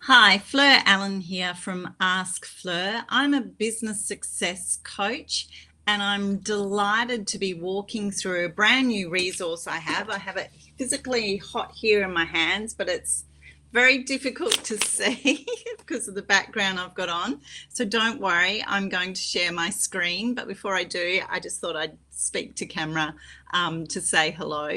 Hi, Fleur Allen here from Ask Fleur. I'm a business success coach and I'm delighted to be walking through a brand new resource I have. I have it physically hot here in my hands, but it's very difficult to see because of the background I've got on. So don't worry, I'm going to share my screen. But before I do, I just thought I'd speak to camera to say hello.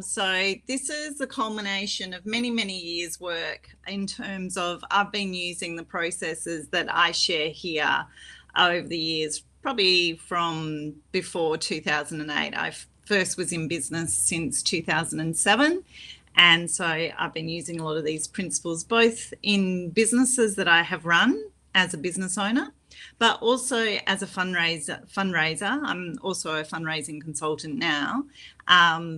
So this is the culmination of many, many years' work in terms of I've been using the processes that I share here over the years, probably from before 2008. I first was in business since 2007. And so I've been using a lot of these principles, both in businesses that I have run as a business owner, but also as a fundraiser. I'm also a fundraising consultant now.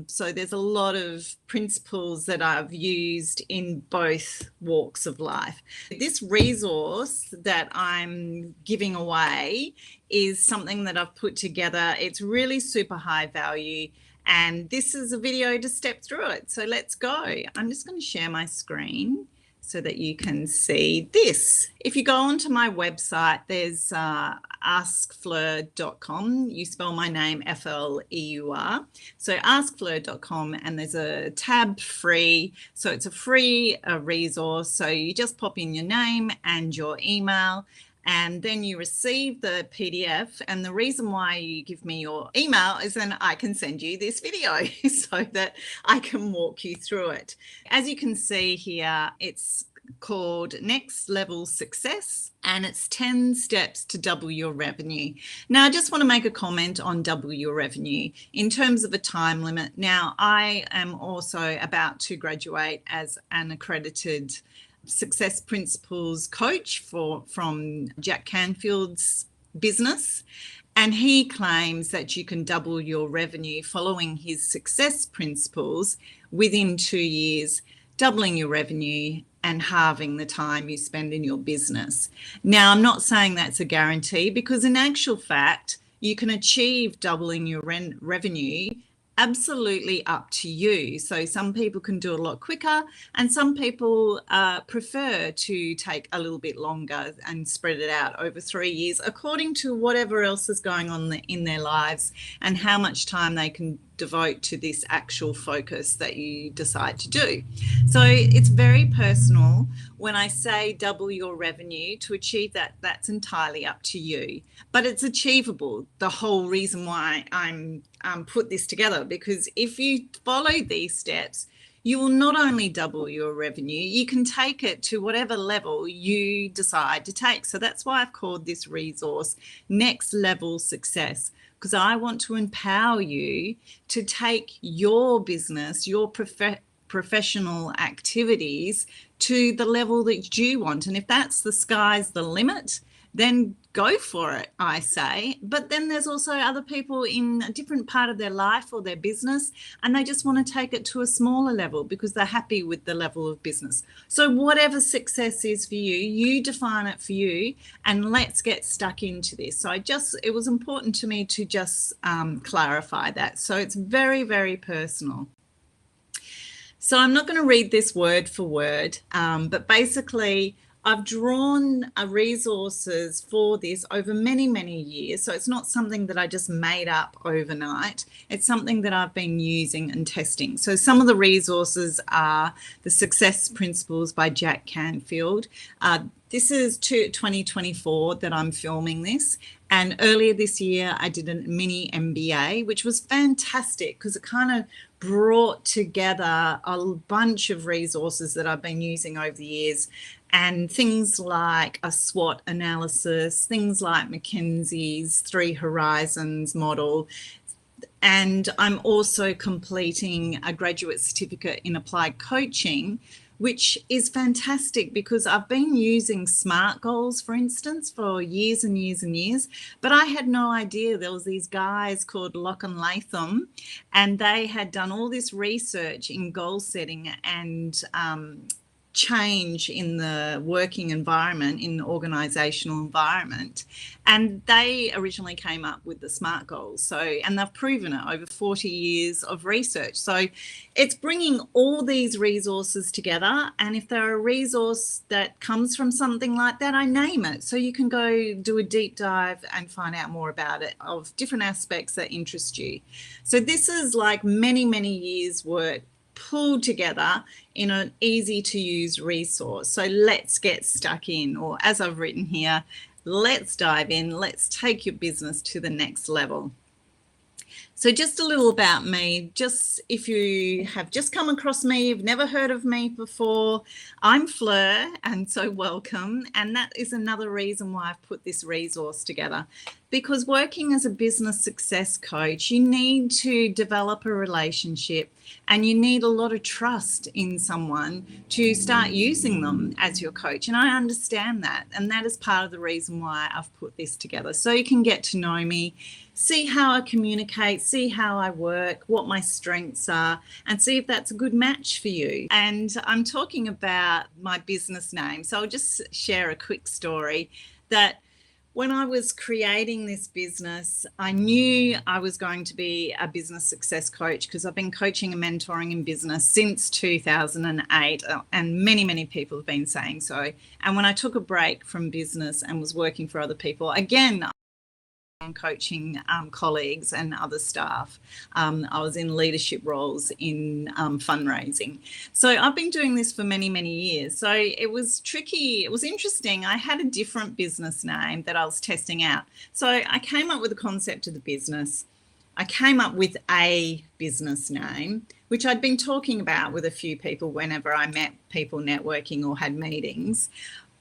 So there's a lot of principles that I've used in both walks of life. This resource that I'm giving away is something that I've put together. It's really super high value. And this is a video to step through it. So let's go. I'm just going to share my screen so that you can see this. If you go onto my website, there's askfleur.com. You spell my name Fleur. So askfleur.com, and there's a tab free. So it's a free resource. So you just pop in your name and your email, and then you receive the PDF. And the reason why you give me your email is then I can send you this video so that I can walk you through it. As you can see here, it's called Next Level Success, and it's 10 steps to double your revenue. Now, I just want to make a comment on double your revenue in terms of a time limit. Now, I am also about to graduate as an accredited Success Principles coach from Jack Canfield's business, and he claims that you can double your revenue following his success principles within 2 years, doubling your revenue and halving the time you spend in your business. Now, I'm not saying that's a guarantee, because in actual fact, you can achieve doubling your revenue absolutely up to you. So some people can do it a lot quicker, and some people prefer to take a little bit longer and spread it out over 3 years, according to whatever else is going on in their lives and how much time they can devote to this actual focus that you decide to do. So it's very personal. When I say double your revenue, to achieve that, that's entirely up to you, but it's achievable. The whole reason why I'm put this together, because if you follow these steps, you will not only double your revenue, you can take it to whatever level you decide to take. So that's why I've called this resource Next Level Success, because I want to empower you to take your business, your professional activities to the level that you want. And if that's the sky's the limit, then go for it, I say. But then there's also other people in a different part of their life or their business, and they just want to take it to a smaller level because they're happy with the level of business. So whatever success is for you, you define it for you, and let's get stuck into this. So it was important to me to just clarify that. So it's very, very personal. So I'm not going to read this word for word, but basically I've drawn resources for this over many, many years. So it's not something that I just made up overnight. It's something that I've been using and testing. So some of the resources are the Success Principles by Jack Canfield. This is 2024 that I'm filming this. And earlier this year, I did a mini MBA, which was fantastic because it kind of brought together a bunch of resources that I've been using over the years, and things like a SWOT analysis, things like McKinsey's 3 Horizons model. And I'm also completing a graduate certificate in applied coaching, which is fantastic because I've been using SMART goals, for instance, for years and years and years, but I had no idea there was these guys called Locke and Latham, and they had done all this research in goal setting and change in the working environment, in the organizational environment. And they originally came up with the SMART goals. So, and they've proven it over 40 years of research. So it's bringing all these resources together. And if there are a resource that comes from something like that, I name it. So you can go do a deep dive and find out more about it, of different aspects that interest you. So this is like many, many years work pulled together in an easy to use resource. So let's get stuck in, or as I've written here, let's dive in, let's take your business to the next level. So just a little about me, just if you have just come across me, you've never heard of me before, I'm Fleur, and so welcome. And that is another reason why I've put this resource together, because working as a business success coach, you need to develop a relationship and you need a lot of trust in someone to start using them as your coach. And I understand that. And that is part of the reason why I've put this together. So you can get to know me, see how I communicate, see how I work, what my strengths are, and see if that's a good match for you. And I'm talking about my business name. So I'll just share a quick story that when I was creating this business, I knew I was going to be a business success coach, because I've been coaching and mentoring in business since 2008, and many, many people have been saying so. And when I took a break from business and was working for other people, again, coaching colleagues and other staff. I was in leadership roles in fundraising. So I've been doing this for many, many years. So it was tricky. It was interesting. I had a different business name that I was testing out. So I came up with the concept of the business. I came up with a business name, which I'd been talking about with a few people whenever I met people networking or had meetings.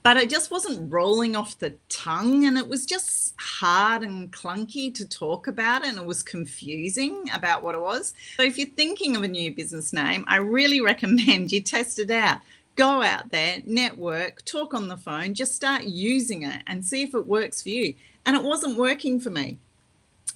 But it just wasn't rolling off the tongue, and it was just hard and clunky to talk about, and it was confusing about what it was. So if you're thinking of a new business name, I really recommend you test it out. Go out there, network, talk on the phone, just start using it and see if it works for you. And it wasn't working for me.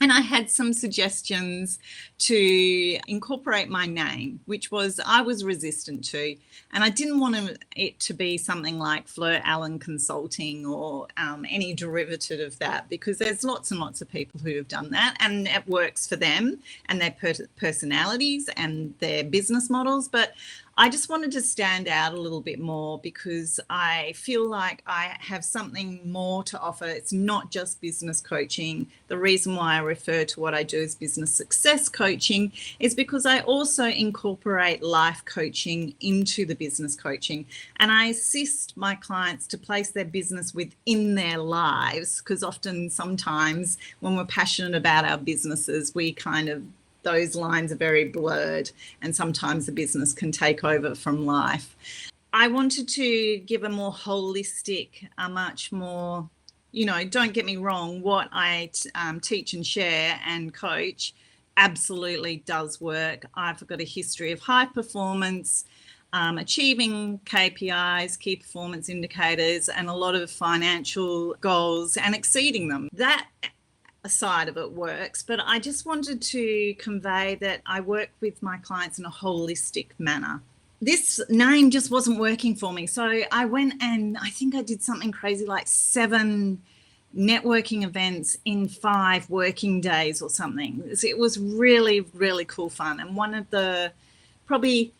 And I had some suggestions to incorporate my name, which I was resistant to. And I didn't want it to be something like Fleur Allen Consulting or any derivative of that, because there's lots and lots of people who have done that, and it works for them and their personalities and their business models. But I just wanted to stand out a little bit more, because I feel like I have something more to offer. It's not just business coaching. The reason why I refer to what I do as business success coaching is because I also incorporate life coaching into the business coaching, and I assist my clients to place their business within their lives, because sometimes when we're passionate about our businesses, those lines are very blurred, and sometimes the business can take over from life. I wanted to give a more holistic, a much more, don't get me wrong, what I teach and share and coach absolutely does work. I've got a history of high performance, achieving KPIs, key performance indicators, and a lot of financial goals and exceeding them. That side of it works, but I just wanted to convey that I work with my clients in a holistic manner. This name just wasn't working for me. So I went and I think I did something crazy like 7 networking events in 5 working days or something. It was really, really cool fun. And one of the probably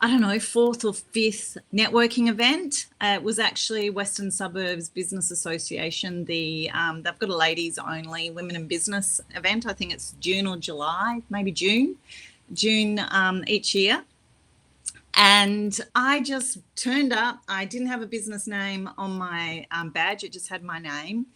4th or 5th networking event. It was actually Western Suburbs Business Association. They've got a ladies only women in business event. I think it's June or July, maybe June each year. And I just turned up. I didn't have a business name on my badge. It just had my name.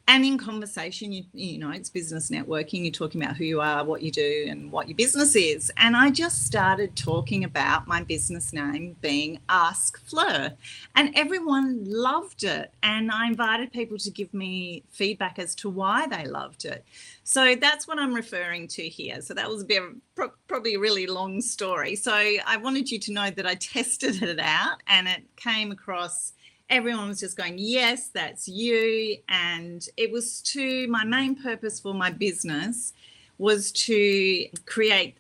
And in conversation, it's business networking. You're talking about who you are, what you do, and what your business is. And I just started talking about my business name being Ask Fleur. And everyone loved it. And I invited people to give me feedback as to why they loved it. So that's what I'm referring to here. So that was probably a really long story. So I wanted you to know that I tested it out, and it came across. Everyone was just going, yes, that's you. And it was my main purpose for my business was to create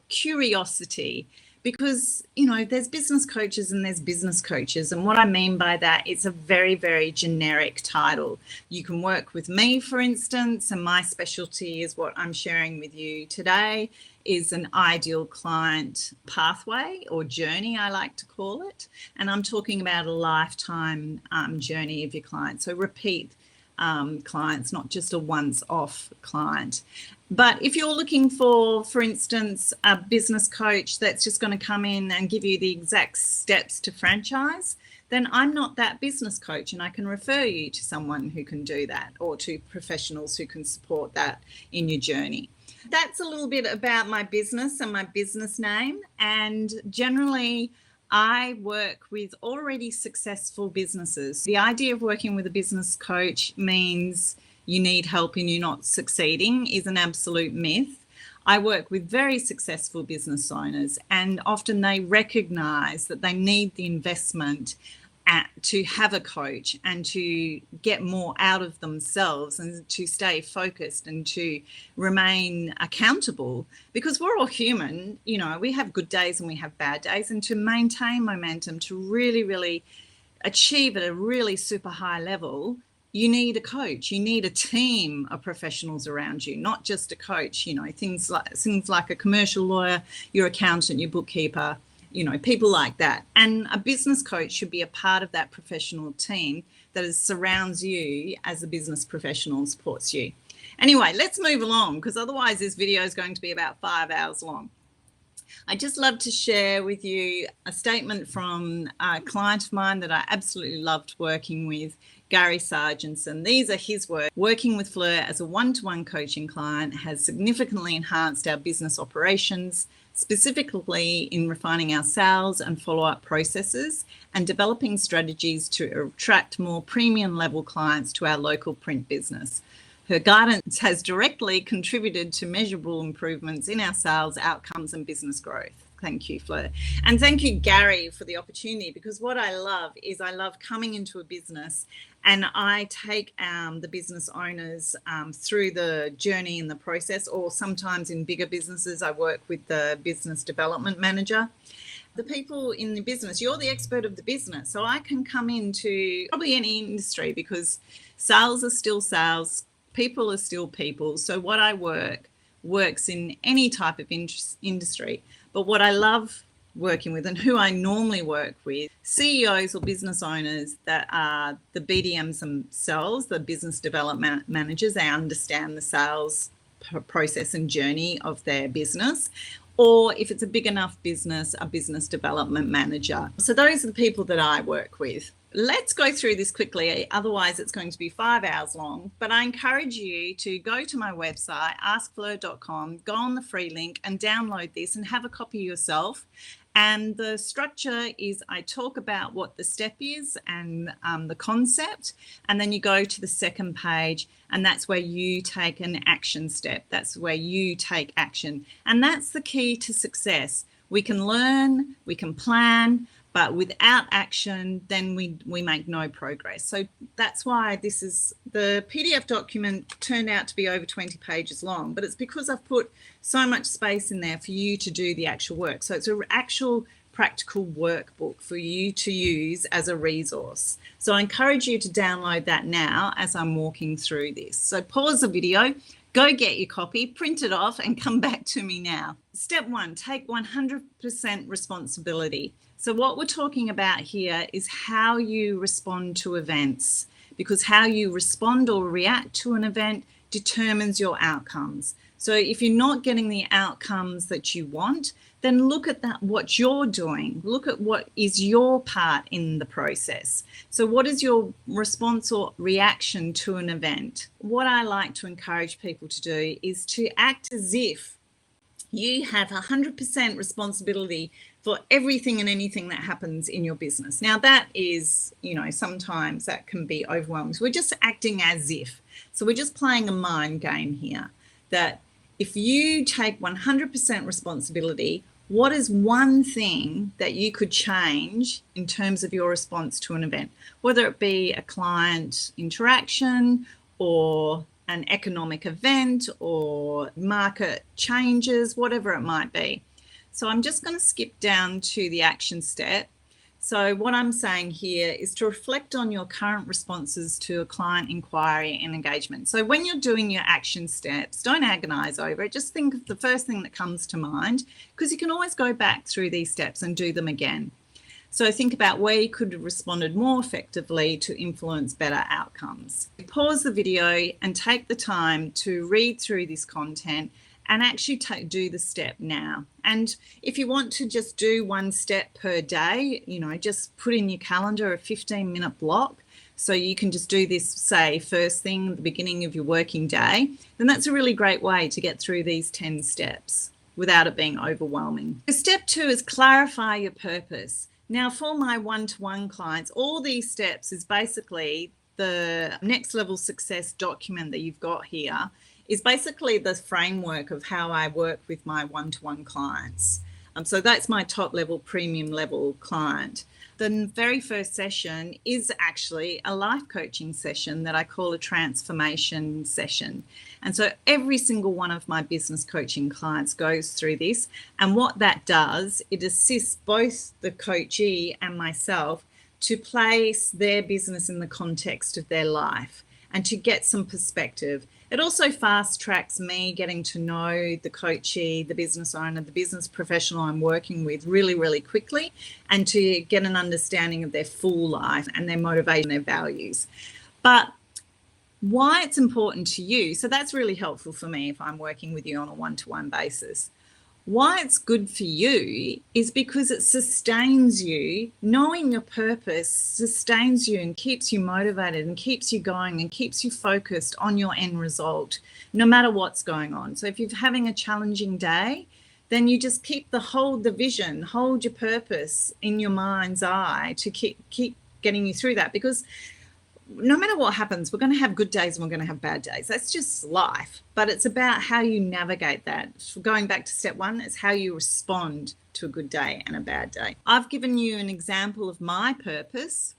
curiosity, because, there's business coaches and there's business coaches. And what I mean by that, it's a very, very generic title. You can work with me, for instance, and my specialty is what I'm sharing with you today is an ideal client pathway or journey, I like to call it. And I'm talking about a lifetime journey of your client. So repeat clients, not just a once-off client. But if you're looking for instance, a business coach that's just going to come in and give you the exact steps to franchise, then I'm not that business coach, and I can refer you to someone who can do that, or to professionals who can support that in your journey. That's a little bit about my business and my business name. And generally, I work with already successful businesses. The idea of working with a business coach means you need help and you're not succeeding is an absolute myth. I work with very successful business owners, and often they recognize that they need the investment to have a coach and to get more out of themselves and to stay focused and to remain accountable, because we're all human. We have good days and we have bad days, and to maintain momentum, to really, really achieve at a really super high level, you need a coach. You need a team of professionals around you, not just a coach. Things like a commercial lawyer, your accountant, your bookkeeper, people like that. And a business coach should be a part of that professional team that surrounds you as a business professional and supports you. Anyway, let's move along, because otherwise this video is going to be about 5 hours long. I just love to share with you a statement from a client of mine that I absolutely loved working with, Gary Sargentson. These are his words. Working with Fleur as a one-to-one coaching client has significantly enhanced our business operations, specifically in refining our sales and follow-up processes and developing strategies to attract more premium level clients to our local print business. Her guidance has directly contributed to measurable improvements in our sales outcomes and business growth. Thank you, Fleur. And thank you, Gary, for the opportunity, because what I love is I love coming into a business and I take the business owners through the journey and the process, or sometimes in bigger businesses, I work with the business development manager. The people in the business, you're the expert of the business. So I can come into probably any industry, because sales are still sales, people are still people. So what I works in any type of industry. But what I love working with, and who I normally work with, CEOs or business owners that are the BDMs themselves, the business development managers. They understand the sales process and journey of their business. Or if it's a big enough business, a business development manager. So those are the people that I work with. Let's go through this quickly, otherwise it's going to be 5 hours long. But I encourage you to go to my website, askfleur.com, go on the free link and download this and have a copy yourself. And the structure is I talk about what the step is and the concept, and then you go to the second page, and that's where you take an action step. That's where you take action. And that's the key to success. We can learn, we can plan, but without action, then we make no progress. So that's why the PDF document turned out to be over 20 pages long, but it's because I've put so much space in there for you to do the actual work. So it's an actual practical workbook for you to use as a resource. So I encourage you to download that now as I'm walking through this. So pause the video, go get your copy, print it off, and come back to me now. Step 1, take 100% responsibility. So what we're talking about here is how you respond to events, because how you respond or react to an event determines your outcomes. So if you're not getting the outcomes that you want, then look at what you're doing. Look at what is your part in the process. So what is your response or reaction to an event? What I like to encourage people to do is to act as if you have 100% responsibility for everything and anything that happens in your business. Now that is, sometimes that can be overwhelming. So we're just acting as if. So we're just playing a mind game here, that if you take 100% responsibility, what is one thing that you could change in terms of your response to an event, whether it be a client interaction or an economic event or market changes, whatever it might be. So I'm just going to skip down to the action step. So what I'm saying here is to reflect on your current responses to a client inquiry and engagement. So when you're doing your action steps, don't agonize over it. Just think of the first thing that comes to mind, because you can always go back through these steps and do them again. So think about where you could have responded more effectively to influence better outcomes. Pause the video and take the time to read through this content and actually do the step now. And if you want to just do one step per day, just put in your calendar a 15-minute block, so you can just do this, say, first thing at the beginning of your working day, then that's a really great way to get through these 10 steps without it being overwhelming. So step 2 is clarify your purpose. Now, for my one-to-one clients, all these steps is basically the next level success document that you've got here is basically the framework of how I work with my one-to-one clients. So that's my top level, premium level client. The very first session is actually a life coaching session that I call a transformation session. And so every single one of my business coaching clients goes through this. And what that does, it assists both the coachee and myself to place their business in the context of their life and to get some perspective. It also fast tracks me getting to know the coachee, the business owner, the business professional I'm working with really, really quickly, and to get an understanding of their full life and their motivation, their values. But why it's important to you, so that's really helpful for me if I'm working with you on a one-to-one basis. Why it's good for you is because it sustains you. Knowing your purpose sustains you and keeps you motivated and keeps you going and keeps you focused on your end result, no matter what's going on. So if you're having a challenging day, then you just hold the vision, hold your purpose in your mind's eye to keep getting you through that, because no matter what happens, we're going to have good days and we're going to have bad days. That's just life. But it's about how you navigate that. Going back to step 1, it's how you respond to a good day and a bad day. I've given you an example of my purpose,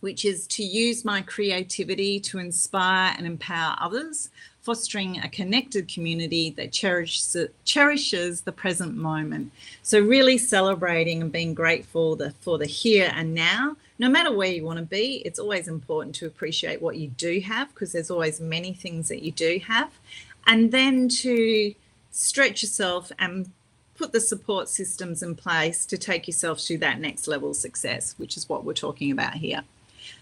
which is to use my creativity to inspire and empower others, fostering a connected community that cherishes the present moment. So really celebrating and being grateful for the here and now. No matter where you want to be, it's always important to appreciate what you do have, because there's always many things that you do have. And then to stretch yourself and put the support systems in place to take yourself to that next level of success, which is what we're talking about here.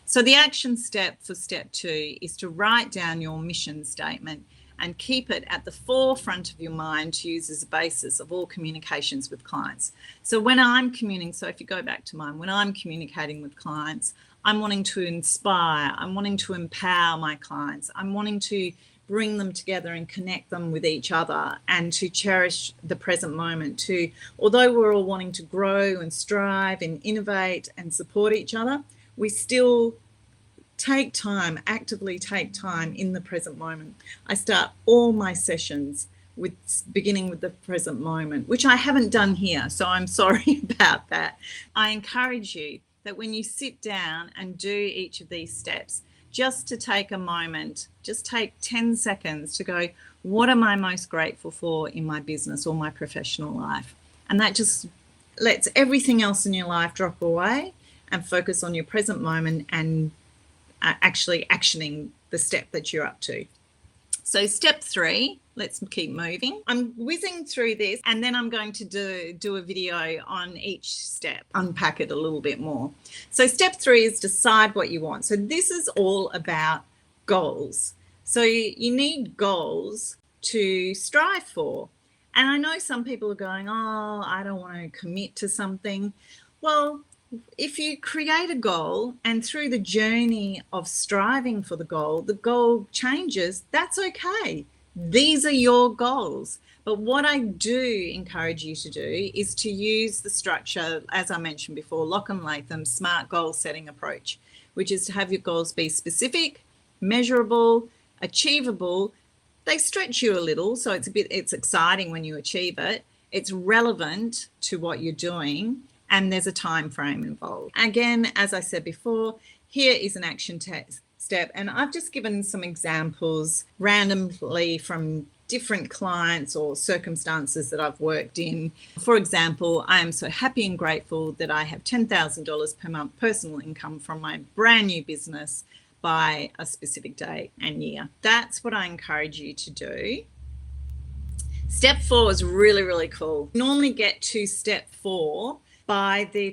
So the action step for step 2 is to write down your mission statement and keep it at the forefront of your mind to use as a basis of all communications with clients. So when I'm communicating, so if you go back to mine, when I'm communicating with clients, I'm wanting to inspire, I'm wanting to empower my clients, I'm wanting to bring them together and connect them with each other and to cherish the present moment too. Although we're all wanting to grow and strive and innovate and support each other, we still actively take time in the present moment. I start all my sessions beginning with the present moment, which I haven't done here, so I'm sorry about that. I encourage you that when you sit down and do each of these steps, just to take a moment, just take 10 seconds to go, what am I most grateful for in my business or my professional life? And that just lets everything else in your life drop away and focus on your present moment and actually actioning the step that you're up to. So step 3, let's keep moving. I'm whizzing through this and then I'm going to do a video on each step, unpack it a little bit more. So step 3 is decide what you want. So this is all about goals. So you need goals to strive for. And I know some people are going, oh, I don't want to commit to something. Well, if you create a goal and through the journey of striving for the goal changes, that's okay. These are your goals. But what I do encourage you to do is to use the structure, as I mentioned before, Lock and Latham SMART goal setting approach, which is to have your goals be specific, measurable, achievable. They stretch you a little, so it's exciting when you achieve it. It's relevant to what you're doing. And there's a time frame involved. Again, as I said before, here is an action step. And I've just given some examples randomly from different clients or circumstances that I've worked in. For example, I am so happy and grateful that I have $10,000 per month personal income from my brand new business by a specific day and year. That's what I encourage you to do. Step 4 is really, really cool. Normally get to step 4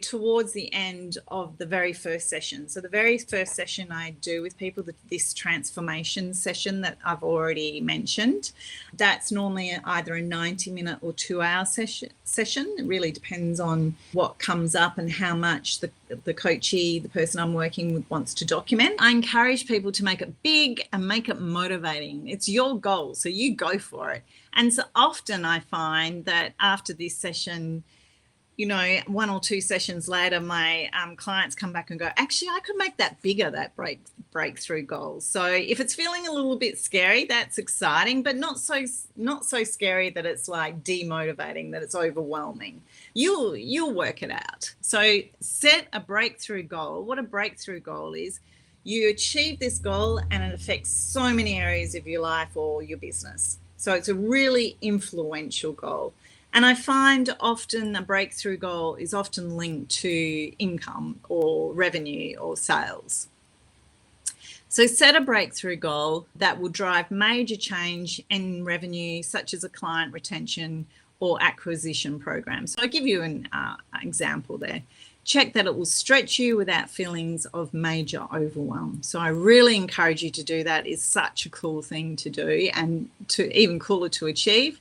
towards the end of the very first session. So the very first session I do with people, this transformation session that I've already mentioned, that's normally either a 90-minute or 2-hour session. It really depends on what comes up and how much the coachee, the person I'm working with, wants to document. I encourage people to make it big and make it motivating. It's your goal, so you go for it. And so often I find that after this session, 1 or 2 sessions later, my clients come back and go, actually, I could make that bigger, that breakthrough goal. So if it's feeling a little bit scary, that's exciting, but not so scary that it's like demotivating, that it's overwhelming. You'll work it out. So set a breakthrough goal. What a breakthrough goal is, you achieve this goal and it affects so many areas of your life or your business. So it's a really influential goal. And I find often a breakthrough goal is often linked to income or revenue or sales. So set a breakthrough goal that will drive major change in revenue, such as a client retention or acquisition program. So I'll give you an example there. Check that it will stretch you without feelings of major overwhelm. So I really encourage you to do that. It's such a cool thing to do, and even cooler to achieve.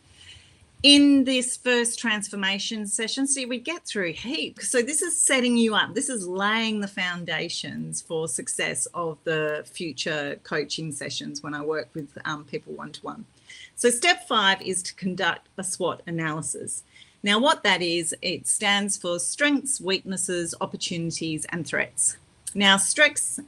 In this first transformation session, see, we get through heaps. So this is setting you up. This is laying the foundations for success of the future coaching sessions when I work with people one-to-one. So step 5 is to conduct a SWOT analysis. Now, what that is, it stands for strengths, weaknesses, opportunities, and threats. Now, strengths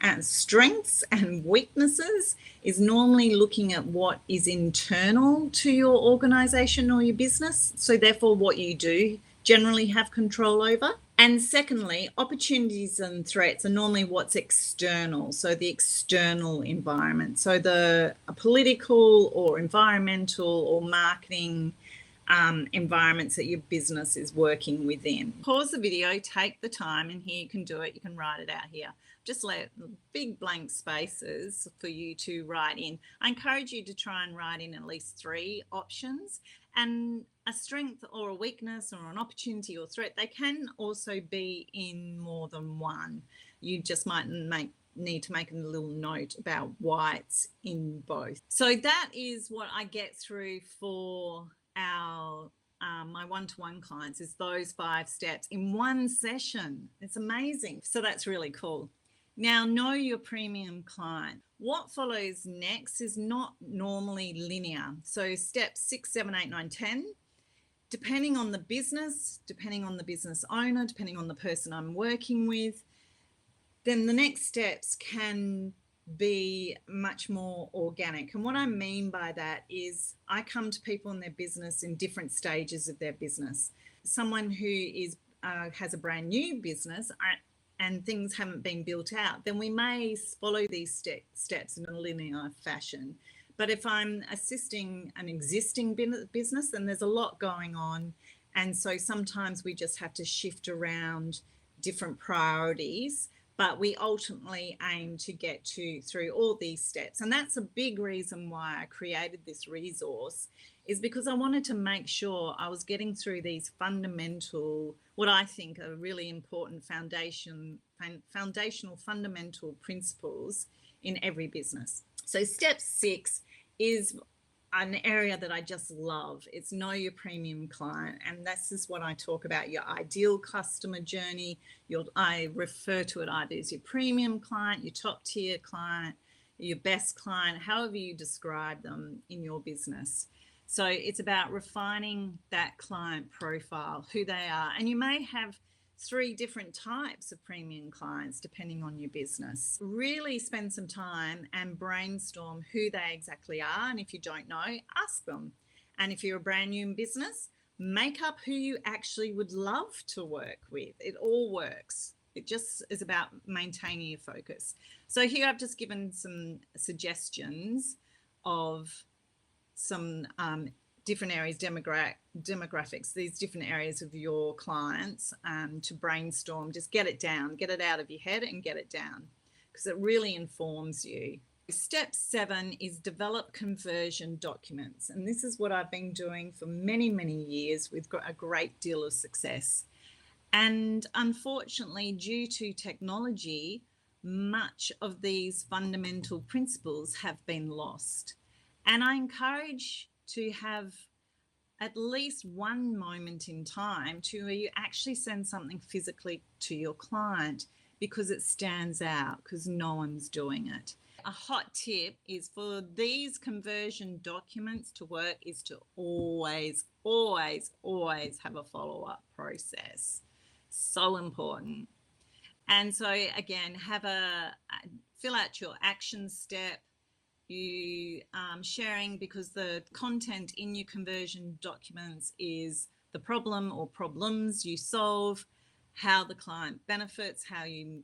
and weaknesses is normally looking at what is internal to your organization or your business. So therefore, what you do generally have control over. And secondly, opportunities and threats are normally what's external. So the external environment. So the political or environmental or marketing environments that your business is working within. Pause the video, take the time, and here you can do it. You can write it out here. Just let big blank spaces for you to write in. I encourage you to try and write in at least 3 options, and a strength or a weakness or an opportunity or threat. They can also be in more than one. You just might need to make a little note about why it's in both. So that is what I get through for my one-to-one clients, is those 5 steps in one session. It's amazing. So that's really cool. Now, know your premium client. What follows next is not normally linear. So steps 6, 7, 8, 9, 10, depending on the business, depending on the business owner, depending on the person I'm working with, then the next steps can be much more organic. And what I mean by that is I come to people in their business in different stages of their business. Someone who is has a brand new business and things haven't been built out, then we may follow these steps in a linear fashion. But if I'm assisting an existing business, then there's a lot going on. And so sometimes we just have to shift around different priorities, but we ultimately aim to get through all these steps. And that's a big reason why I created this resource, is because I wanted to make sure I was getting through these fundamental, what I think are really important foundational fundamental principles in every business. So step 6 is an area that I just love. It's know your premium client. And this is what I talk about, your ideal customer journey. I refer to it either as your premium client, your top tier client, your best client, however you describe them in your business. So it's about refining that client profile, who they are. And you may have 3 different types of premium clients depending on your business. Really spend some time and brainstorm who they exactly are. And if you don't know, ask them. And if you're a brand new in business, make up who you actually would love to work with. It all works. It just is about maintaining your focus. So here I've just given some suggestions of some different areas, demographics, these different areas of your clients to brainstorm. Just get it down, get it out of your head and get it down, because it really informs you. Step 7 is develop conversion documents. And this is what I've been doing for many, many years with a great deal of success. And unfortunately, due to technology, much of these fundamental principles have been lost. And I encourage to have at least one moment in time to where you actually send something physically to your client, because it stands out, because no one's doing it. A hot tip is for these conversion documents to work is to always, always, always have a follow-up process. So important. And so again, fill out your action step. You sharing, because the content in your conversion documents is the problem or problems you solve, how the client benefits, how you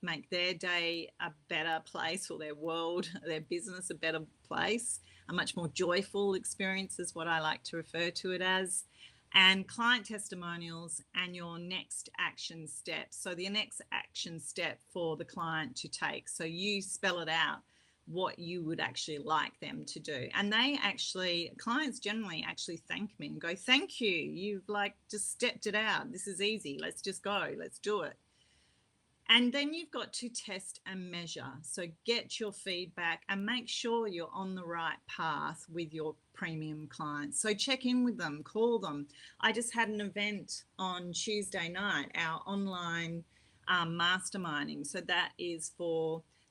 make their day a better place, or their world, their business a better place, a much more joyful experience is what I like to refer to it as, and client testimonials and your next action step. So the next action step for the client to take. So you spell it out, what you would actually like them to do. And clients generally actually thank me and go, thank you, you've just stepped it out. This is easy. Let's just go. Let's do it. And then you've got to test and measure. So get your feedback and make sure you're on the right path with your premium clients. So check in with them, call them. I just had an event on Tuesday night, our online masterminding. So that is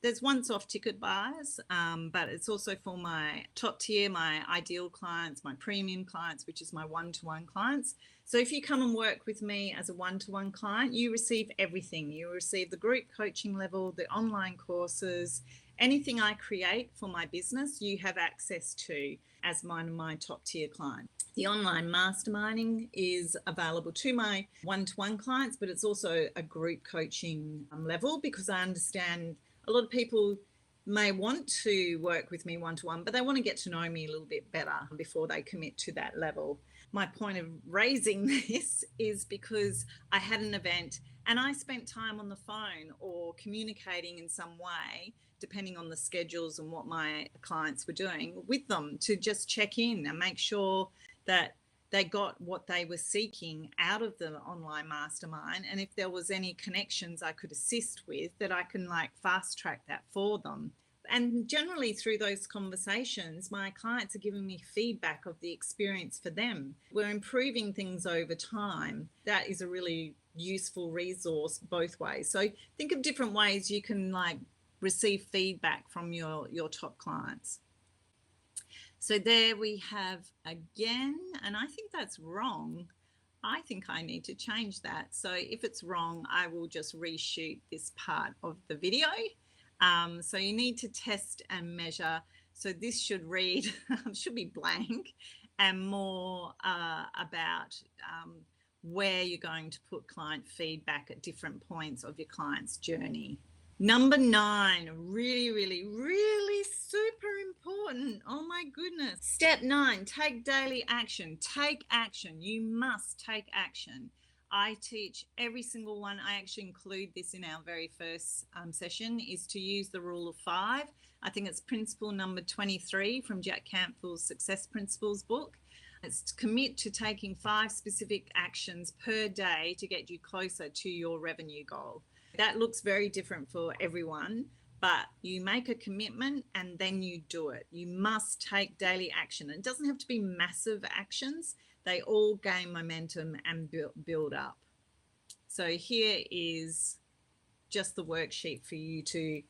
there's once-off ticket buyers, but it's also for my top tier, my ideal clients, my premium clients, which is my one-to-one clients. So if you come and work with me as a one-to-one client, you receive everything. You receive the group coaching level, the online courses, anything I create for my business, you have access to as my top tier client. The online masterminding is available to my one-to-one clients, but it's also a group coaching level, because I understand a lot of people may want to work with me one-to-one, but they want to get to know me a little bit better before they commit to that level. My point of raising this is because I had an event and I spent time on the phone or communicating in some way, depending on the schedules and what my clients were doing, with them to just check in and make sure that they got what they were seeking out of the online mastermind. And if there was any connections I could assist with, that I can fast track that for them. And generally through those conversations, my clients are giving me feedback of the experience for them. We're improving things over time. That is a really useful resource both ways. So think of different ways you can receive feedback from your top clients. So there we have again, and I think that's wrong. I think I need to change that. So if it's wrong, I will just reshoot this part of the video. So you need to test and measure. So this should read, should be blank, and more about where you're going to put client feedback at different points of your client's journey. Number 9, really, really, really super important. Oh my goodness. Step 9, take daily action. Take action. You must take action. I teach every single one. I actually include this in our very first session, is to use the rule of 5. I think it's principle number 23 from Jack Canfield's Success Principles book. It's to commit to taking 5 specific actions per day to get you closer to your revenue goal. That looks very different for everyone, but you make a commitment and then you do it. You must take daily action. It doesn't have to be massive actions. They all gain momentum and build up. So here is just the worksheet for you to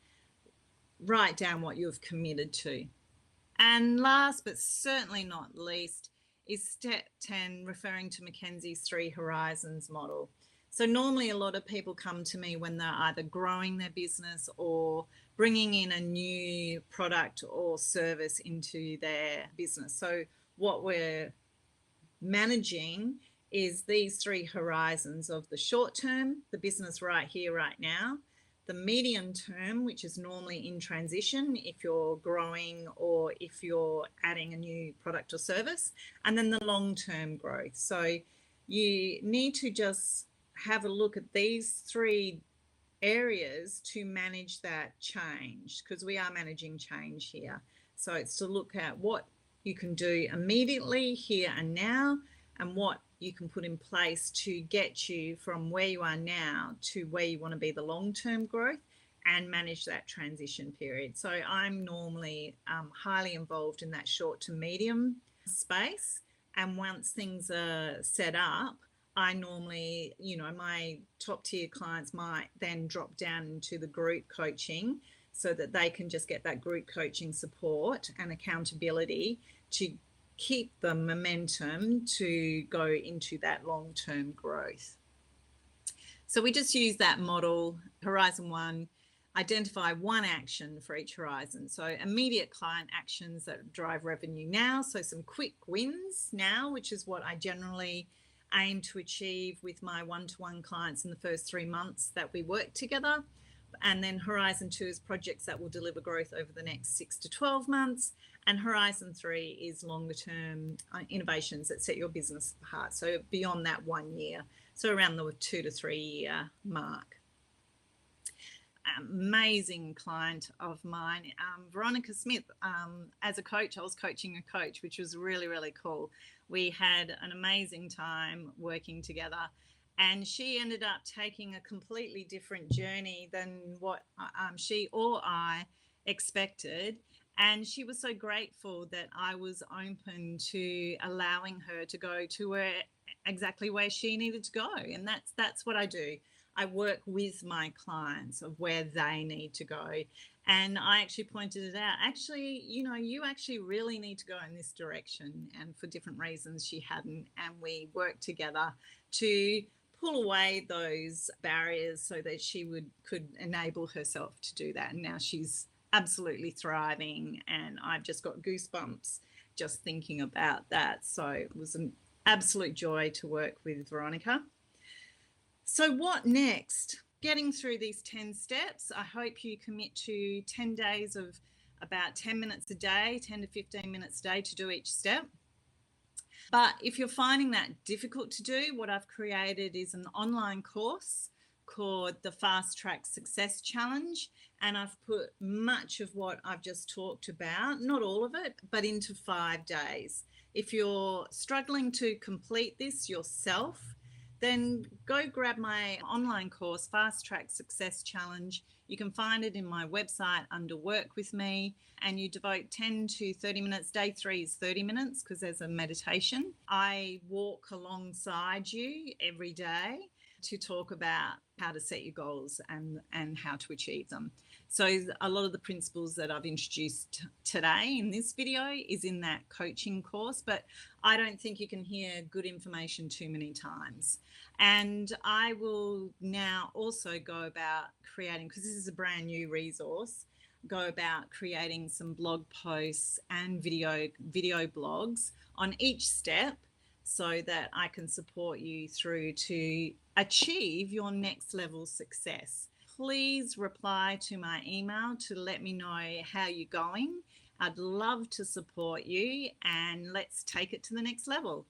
write down what you've committed to. And last but certainly not least is step 10, referring to Mackenzie's 3 horizons model. So normally a lot of people come to me when they're either growing their business or bringing in a new product or service into their business. So what we're managing is these 3 horizons of the short term, the business right here, right now, the medium term, which is normally in transition if you're growing or if you're adding a new product or service, and then the long-term growth. So you need to just have a look at these three areas to manage that change, because we are managing change here. So it's to look at what you can do immediately here and now, and what you can put in place to get you from where you are now to where you want to be, the long-term growth, and manage that transition period. So I'm normally highly involved in that short to medium space. And once things are set up, I normally, my top tier clients might then drop down into the group coaching so that they can just get that group coaching support and accountability to keep the momentum to go into that long-term growth. So we just use that model, Horizon 1, identify one action for each horizon. So immediate client actions that drive revenue now. So some quick wins now, which is what I generally aim to achieve with my one-to-one clients in the first 3 months that we work together. And then Horizon 2 is projects that will deliver growth over the next 6 to 12 months. And Horizon 3 is longer term innovations that set your business apart. So beyond that 1 year, so around the 2 to 3 year mark. Amazing client of mine, Veronica Smith. As a coach, I was coaching a coach, which was really, really cool. We had an amazing time working together, and she ended up taking a completely different journey than what she or I expected. And she was so grateful that I was open to allowing her to go to exactly where she needed to go. And that's what I do. I work with my clients of where they need to go. And I actually pointed it out. Actually, you actually really need to go in this direction. And for different reasons, she hadn't. And we worked together to pull away those barriers so that she could enable herself to do that. And now she's absolutely thriving. And I've just got goosebumps just thinking about that. So it was an absolute joy to work with Veronica. So what next? Getting through these 10 steps. I hope you commit to 10 days of about 10 minutes a day, 10 to 15 minutes a day to do each step. But if you're finding that difficult to do, what I've created is an online course called the Fast Track Success Challenge. And I've put much of what I've just talked about, not all of it, but into 5 days. If you're struggling to complete this yourself, then go grab my online course, Fast Track Success Challenge. You can find it in my website under Work With Me, and you devote 10 to 30 minutes. Day 3 is 30 minutes because there's a meditation. I walk alongside you every day to talk about how to set your goals and how to achieve them. So a lot of the principles that I've introduced today in this video is in that coaching course, but I don't think you can hear good information too many times. And I will now also go about creating, because this is a brand new resource, go about creating some blog posts and video blogs on each step so that I can support you through to achieve your next level success. Please reply to my email to let me know how you're going. I'd love to support you, and let's take it to the next level.